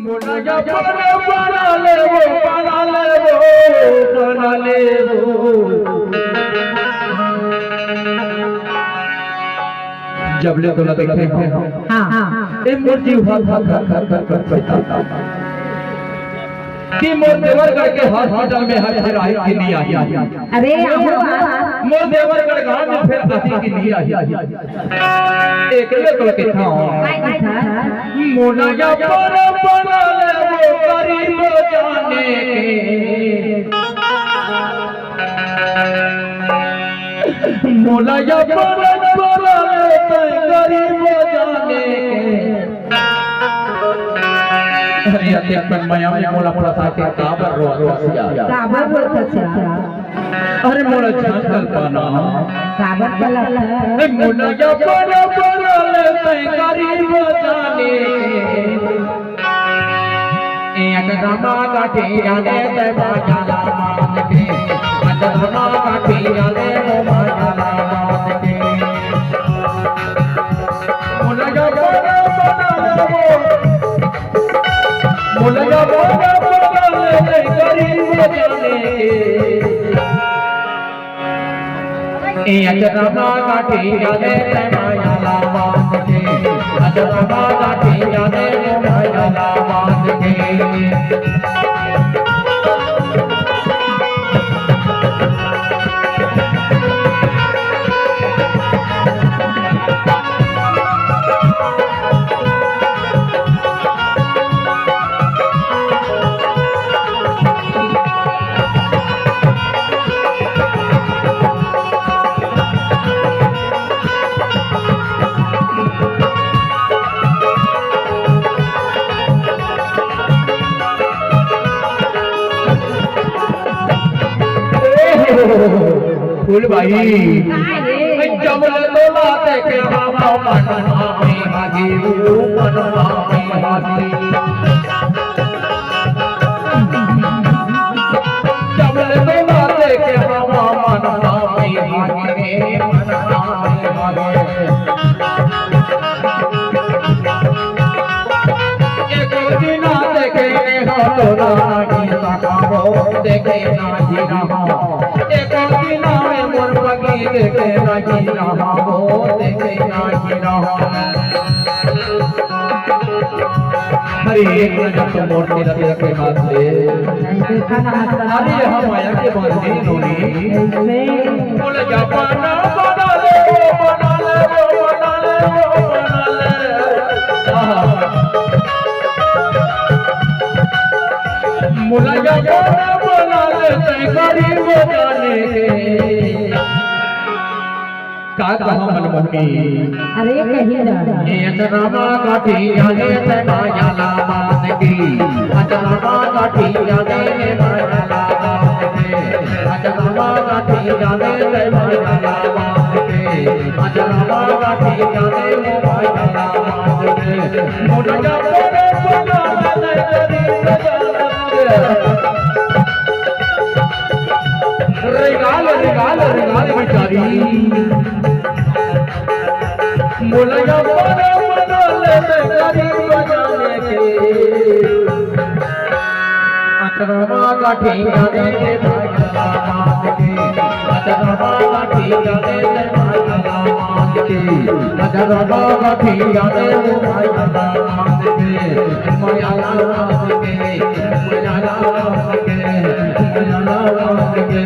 मोनाया बना ले वो बना ले वो जब ले तो ना देखे हां ए मूर्ति कि मोर देवरगढ़ के हॉस्पिटल में हर फिराई के लिए आई। अरे मोर देवरगढ़ गांव में फिर आती के लिए आई। एक ले तो के था मोनाया बना ले वो गरीब जाने के मोनाया बना ले गरीब जाने अरे अपन माया में मोला पड़ा था के काबर रोसिया अरे मोला छांगल पाना काबर चला ए मोला या बना ले तई गरीब जाने एक रामा काठी जाने ते बाजाला मान के रामा काठी जाने वो बाजाला मान के मोला या बना ले मोला बना ले गरीब जाने के अजरमा काठी जाने माया लावान के अजरमा काठी जाने माया लावान के फूल भाई जमल तोला देखे बाबा मनवा में हाजी मनवा में हाजी जमल तोला देखे बाबा मनवा में हाजी मनवा में हाजी एक दिन देखे हो तोला की सखाओ देखे ना जी रहा देखे ना जी रहा वो देखे ना जी रहा हरे एक नजर तो मोड़ के रखे हाथ से अरे हम आया के बाद में इन्होंने बोले जापाना बना ले वो बना ले वो बना ले वो बना ले मुला जापाना बना ले तय गरीब जाने के का कहा मनमोहनी अरे कहीं ना अजरमा काठी जाने ते माया लावान की अजरमा काठी जाने माया लावान के अजरमा काठी जाने ते माया लावान के अजरमा काठी जाने माया लावान के मोला बना ले गरीब जाने रिगाल बेचारी मोला बना ले गरीब जाने के अजरमा काठी जाने के माया लावान के अजरमा काठी जाने माया लावान के अजरमा काठी जाने माया लावान के माया लावान के माया लावान के माया लावान के